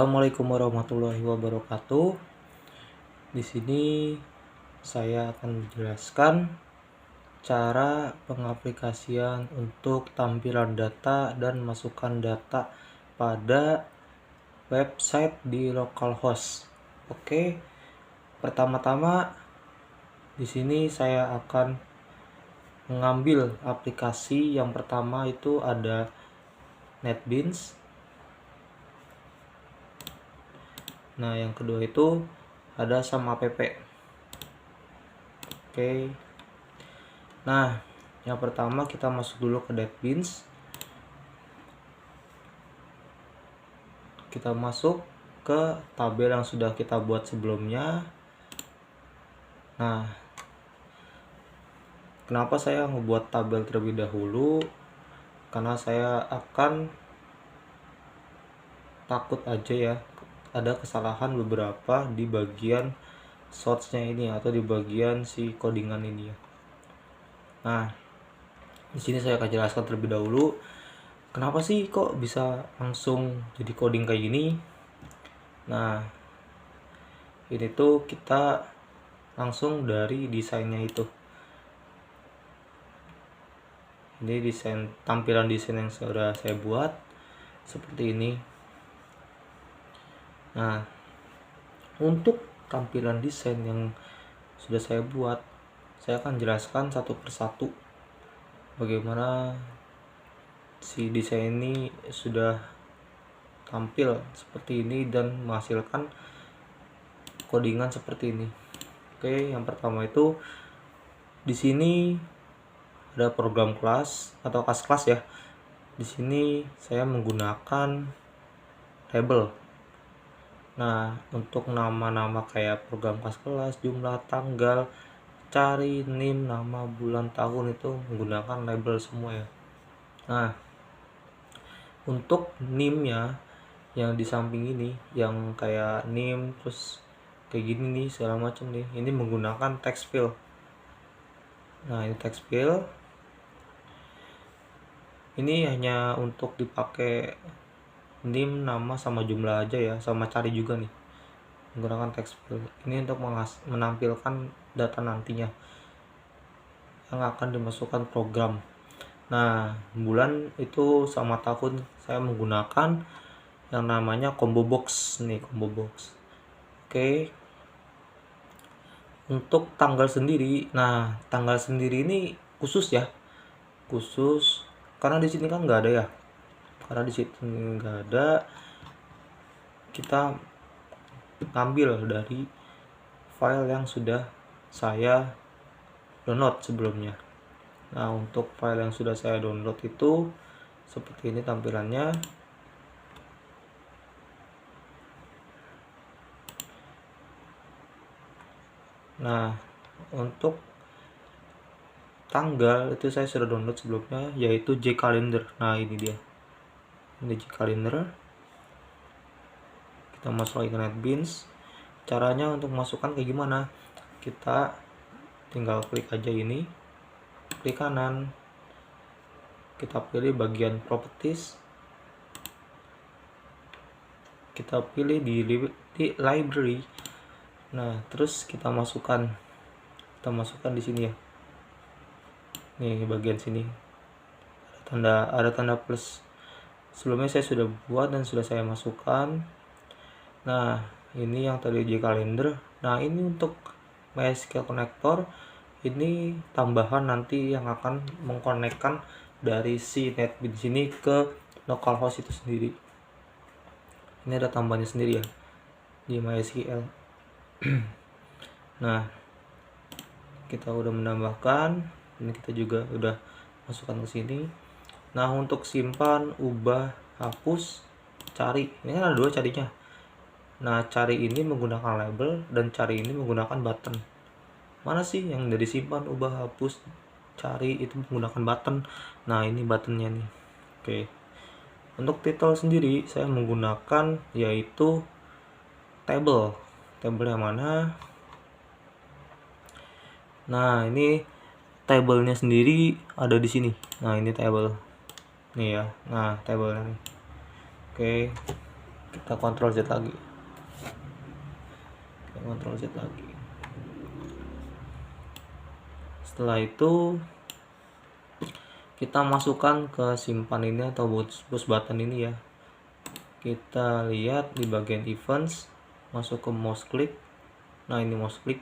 Assalamualaikum warahmatullahi wabarakatuh. Di sini saya akan menjelaskan cara pengaplikasian untuk tampilan data dan masukkan data pada website di localhost. Oke. Pertama-tama di sini saya akan mengambil aplikasi yang pertama itu ada NetBeans. Nah, yang kedua itu ada SAM-app. Oke. Nah, yang pertama kita masuk dulu ke NetBeans. Kita masuk ke tabel yang sudah kita buat sebelumnya. Nah, kenapa saya membuat tabel terlebih dahulu? Karena saya akan takut aja ya ada kesalahan beberapa di bagian source-nya ini atau di bagian si codingan ini ya. Nah, di sini saya akan jelaskan terlebih dahulu kenapa sih kok bisa langsung jadi coding kayak gini. Nah, ini tuh kita langsung dari desainnya itu. Ini tampilan desain yang sudah saya buat seperti ini. Nah, untuk tampilan desain yang sudah saya buat, saya akan jelaskan satu persatu bagaimana si desain ini sudah tampil seperti ini dan menghasilkan codingan seperti ini. Oke, yang pertama itu di sini ada program kelas atau kelas ya. Di sini saya menggunakan label. Nah, untuk nama-nama kayak program kelas, jumlah, tanggal, cari, NIM, nama, bulan, tahun itu menggunakan label semua ya. Nah, untuk NIM-nya yang di samping ini, yang kayak NIM terus kayak gini nih segala macam nih, ini menggunakan text field. Nah, ini text field. Ini hanya untuk dipakai NIM, nama sama jumlah aja ya, sama cari juga nih menggunakan text field. Ini untuk menampilkan data nantinya yang akan dimasukkan program. Nah, bulan itu sama tahun saya menggunakan yang namanya combo box nih, combo box. Oke. Untuk tanggal sendiri, nah tanggal sendiri ini khusus ya, khusus karena di sini kan nggak ada ya. Karena di situ nggak ada, kita ambil dari file yang sudah saya download sebelumnya. Nah, untuk file yang sudah saya download itu seperti ini tampilannya. Nah, untuk tanggal itu saya sudah download sebelumnya, yaitu J-Calendar. Nah, ini dia. Ini J-Calendar. Kita masuk lagi ke NetBeans. Caranya untuk masukkan kayak gimana? Kita tinggal klik aja ini, klik kanan, kita pilih bagian properties, kita pilih di library. Nah, terus kita masukkan di sini ya. Nih bagian sini ada tanda plus. Sebelumnya saya sudah buat dan sudah saya masukkan. Nah, ini yang tadi di kalender. Nah, ini untuk MySQL connector, ini tambahan nanti yang akan mengkonekkan dari si NetBeans ini ke localhost itu sendiri. Ini ada tambahannya sendiri ya di MySQL. Nah, kita udah menambahkan, ini kita juga udah masukkan ke sini. Nah, untuk simpan, ubah, hapus, cari, ini kan ada dua carinya. Nah, cari ini menggunakan label dan cari ini menggunakan button. Mana sih yang dari simpan, ubah, hapus, cari itu menggunakan button. Nah, ini buttonnya nih. Oke. Untuk title sendiri saya menggunakan yaitu table. Table yang mana? Nah, ini tabelnya sendiri ada di sini. Nah, ini table. Nih ya. Nah, tabelnya nih. Oke. kita Ctrl Z lagi, setelah itu kita masukkan ke simpan ini atau push button ini ya. Kita lihat di bagian events, masuk ke mouse click. Nah ini mouse click.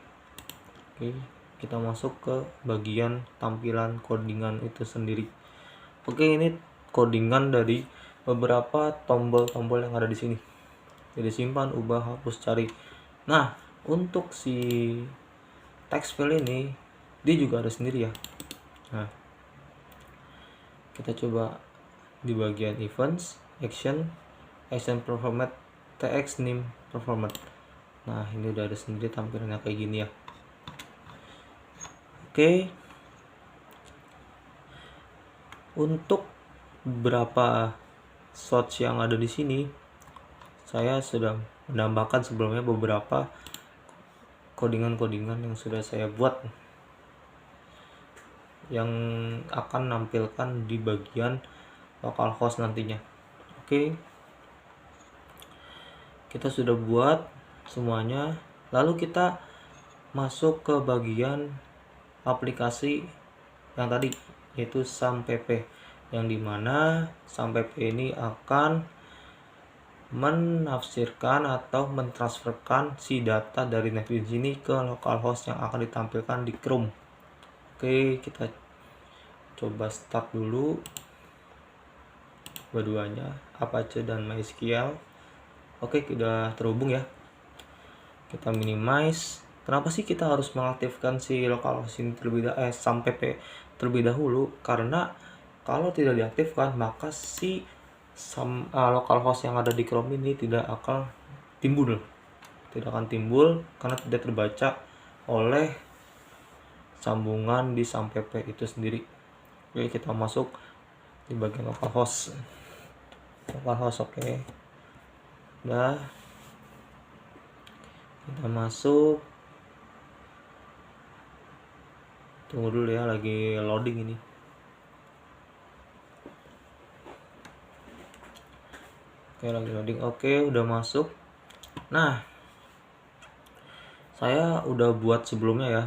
Oke, kita masuk ke bagian tampilan codingan itu sendiri. Oke, ini codingan dari beberapa tombol-tombol yang ada di sini. Jadi simpan, ubah, hapus, cari. Nah, untuk si text field ini dia juga ada sendiri ya. Nah, kita coba di bagian events, action performat, tx name performat. Nah, ini udah ada sendiri tampilannya kayak gini ya. Oke. Untuk beberapa shots yang ada di sini, saya sudah menambahkan sebelumnya beberapa codingan-codingan yang sudah saya buat yang akan nampilkan di bagian localhost nantinya. Oke, kita sudah buat semuanya, lalu kita masuk ke bagian aplikasi yang tadi, yaitu SAMPP, yang dimana SAMPP ini akan menafsirkan atau mentransferkan si data dari NetBeans ini ke localhost yang akan ditampilkan di Chrome. Oke, kita coba start dulu keduanya, Apache dan MySQL. Oke, sudah terhubung ya. Kita minimize. Kenapa sih kita harus mengaktifkan si localhost ini SAMPP terlebih dahulu? Karena kalau tidak diaktifkan, maka si localhost yang ada di Chrome ini tidak akan timbul, karena tidak terbaca oleh sambungan di SAMPP itu sendiri. Oke, kita masuk di bagian localhost. Oke, udah, kita masuk. Tunggu dulu ya, lagi loading ini. Oke, lagi loading. Oke, udah masuk. Nah, saya udah buat sebelumnya ya,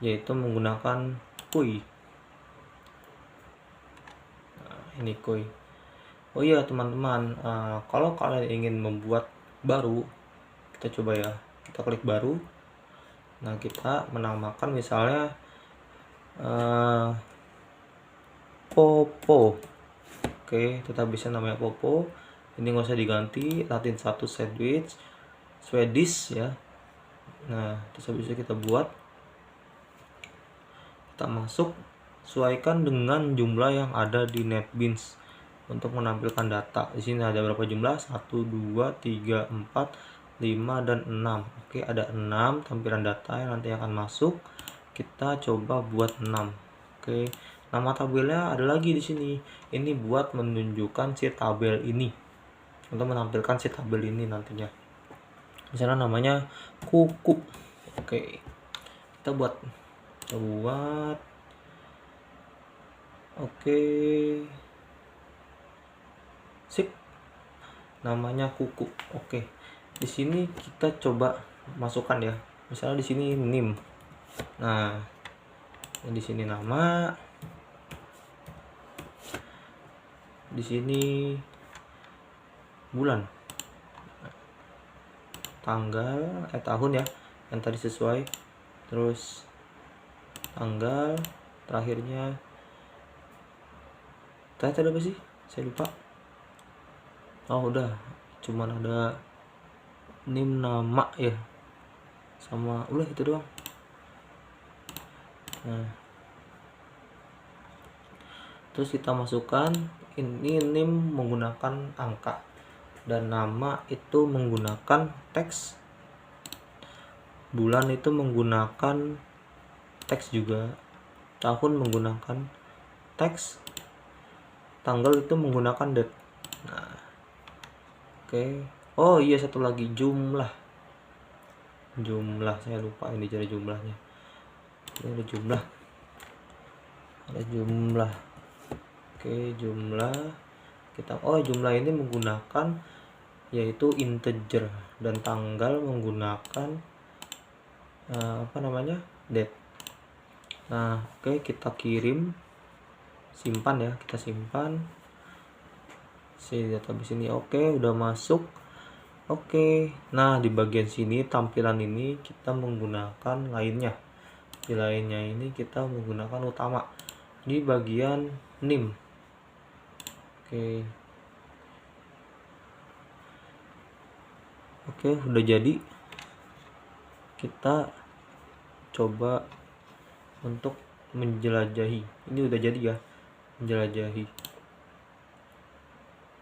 yaitu menggunakan Kui. Nah, ini Kui. Oh iya teman-teman, kalau kalian ingin membuat baru, kita coba ya, kita klik baru. Nah, kita menamakan misalnya Popo. Oke, tetap bisa namanya Popo. Ini nggak usah diganti, Latin 1 Swedish ya. Nah, terus habis itu kita buat, kita masuk, sesuaikan dengan jumlah yang ada di NetBeans untuk menampilkan data. Di sini ada berapa jumlah? 1, 2, 3, 4, 5 dan 6. Oke, ada 6 tampilan data yang nanti akan masuk. Kita coba buat 6. Oke, nama tabelnya ada lagi di sini. Ini buat menunjukkan si tabel ini, untuk menampilkan si tabel ini nantinya. Misalnya namanya kuku. Oke, kita buat. Oke, sip. Namanya kuku. Oke. Di sini kita coba masukkan ya. Misalnya di sini name. Nah, di sini nama. Di sini bulan. Tanggal, tahun ya, yang tadi sesuai. Terus tanggal terakhirnya. Tadi apa sih? Saya lupa. Oh, udah. Cuman ada name, nama ya, sama udah itu doang. Nah, terus kita masukkan ini name menggunakan angka, dan nama itu menggunakan teks, bulan itu menggunakan teks juga, tahun menggunakan teks, tanggal itu menggunakan date. Nah, oke. Oh iya, satu lagi, jumlah, saya lupa ini jadi jumlahnya. Ini ada jumlah. Oke, jumlah kita, jumlah ini menggunakan yaitu integer dan tanggal menggunakan date. Nah, oke, kita kirim, simpan ya, kita simpan si database ini. Oke, udah masuk. Oke, nah di bagian sini tampilan ini kita menggunakan lainnya. Di lainnya ini kita menggunakan utama di bagian name. Oke, udah jadi. Kita coba untuk menjelajahi. Ini udah jadi ya, menjelajahi.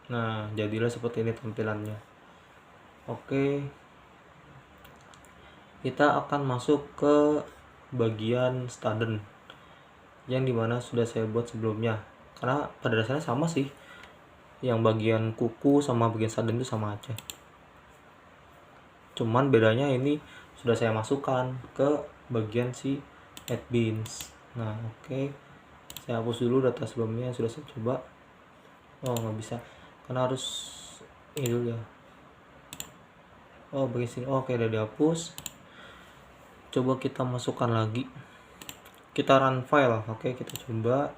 Nah, jadilah seperti ini tampilannya. Oke, kita akan masuk ke bagian student yang dimana sudah saya buat sebelumnya, karena pada dasarnya sama sih, yang bagian kuku sama bagian student itu sama aja, cuman bedanya ini sudah saya masukkan ke bagian si admins. Nah, oke, saya hapus dulu data sebelumnya yang sudah saya coba. Oh, nggak bisa karena harus ini dulu ya. Oh, bagian sini. Oke, udah dihapus. Coba kita masukkan lagi, kita run file. Oke, kita coba,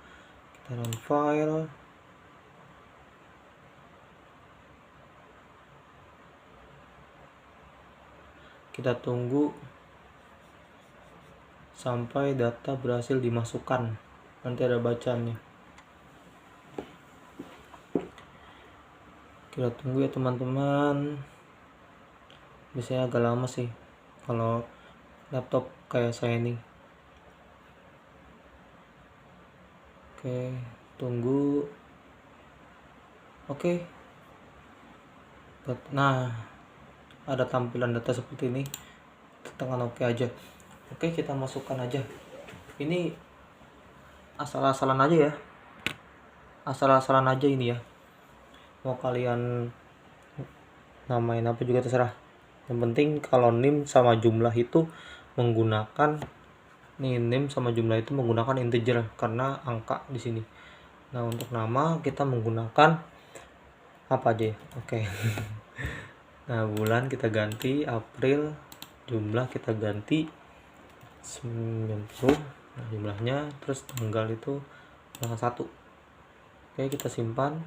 kita run file. Kita tunggu sampai data berhasil dimasukkan, nanti ada bacaannya. Kita tunggu ya teman-teman, biasanya agak lama sih kalau laptop kayak saya ini. Oke, tunggu. Oke, nah ada tampilan data seperti ini, tekan oke aja. Oke, kita masukkan aja. Ini asal-asalan aja ya, asal-asalan aja ini ya, mau kalian namain apa juga terserah. Yang penting kalau name sama jumlah itu menggunakan name sama jumlah itu menggunakan integer karena angka di sini. Nah, untuk nama kita menggunakan apa aja ya? Oke. Nah, bulan kita ganti April, jumlah kita ganti 90. Nah, jumlahnya, terus tanggal itu tanggal 1. Oke, kita simpan.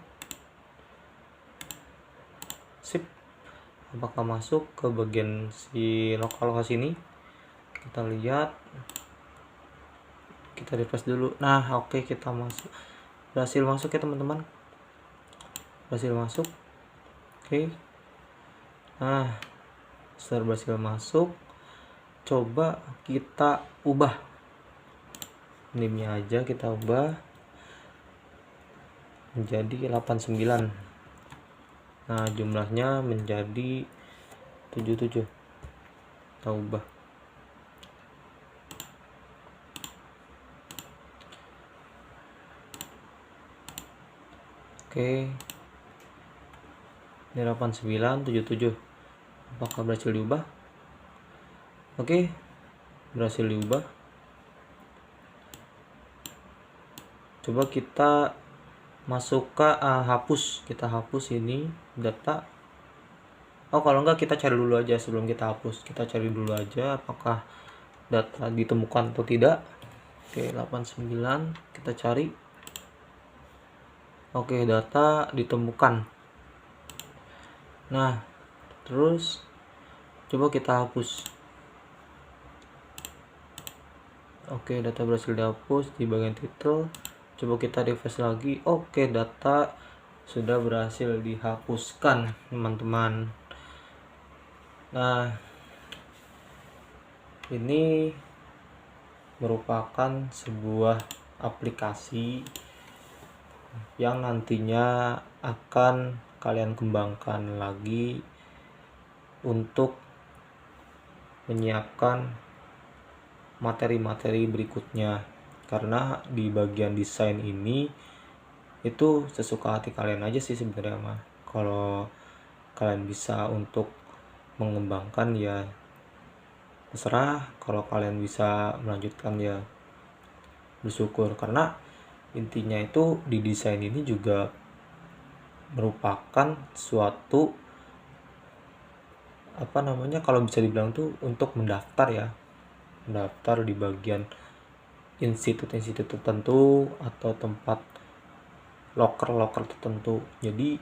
Sip. Apakah masuk ke bagian si lokasi ini? Kita lihat, kita refresh dulu. Nah, oke, kita masuk, berhasil masuk ya teman-teman, berhasil masuk. Oke, nah setelah berhasil masuk, coba kita ubah name-nya aja, kita ubah menjadi 89. Nah, jumlahnya menjadi 77. Kita ubah. Oke, ini 8977. Apakah berhasil diubah? Oke, berhasil diubah. Coba kita masuk ke hapus, kita hapus ini data. Oh, kalau enggak kita cari dulu aja sebelum kita hapus, kita cari dulu aja apakah data ditemukan atau tidak. Oke, 89 kita cari. Oke, data ditemukan. Nah, terus coba kita hapus. Oke, data berhasil dihapus di bagian title. Coba kita refresh lagi. Oke, data sudah berhasil dihapuskan teman-teman. Nah, ini merupakan sebuah aplikasi yang nantinya akan kalian kembangkan lagi untuk menyiapkan materi-materi berikutnya, karena di bagian desain ini itu sesuka hati kalian aja sih sebenarnya mah. Kalau kalian bisa untuk mengembangkan ya terserah, kalau kalian bisa melanjutkan ya bersyukur, karena intinya itu di desain ini juga merupakan suatu kalau bisa dibilang tuh untuk mendaftar ya, mendaftar di bagian institut-institut tertentu atau tempat loker-loker tertentu. Jadi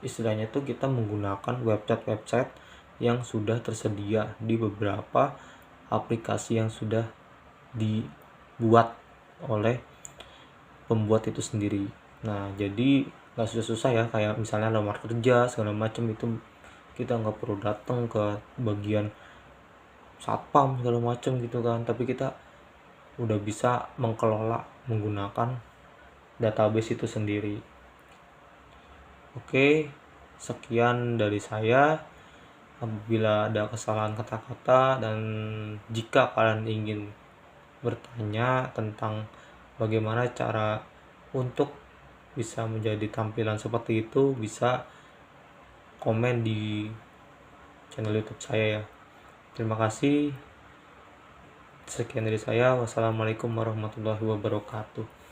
istilahnya tuh kita menggunakan website-website yang sudah tersedia di beberapa aplikasi yang sudah dibuat oleh pembuat itu sendiri. Nah, jadi nggak susah-susah ya, kayak misalnya lamar kerja segala macam itu kita nggak perlu datang ke bagian satpam segala macam gitu kan, tapi kita udah bisa mengelola menggunakan database itu sendiri. Oke, sekian dari saya. Apabila ada kesalahan kata-kata dan jika kalian ingin bertanya tentang bagaimana cara untuk bisa menjadi tampilan seperti itu, bisa komen di channel YouTube saya ya. Terima kasih. Sekian dari saya. Wassalamualaikum warahmatullahi wabarakatuh.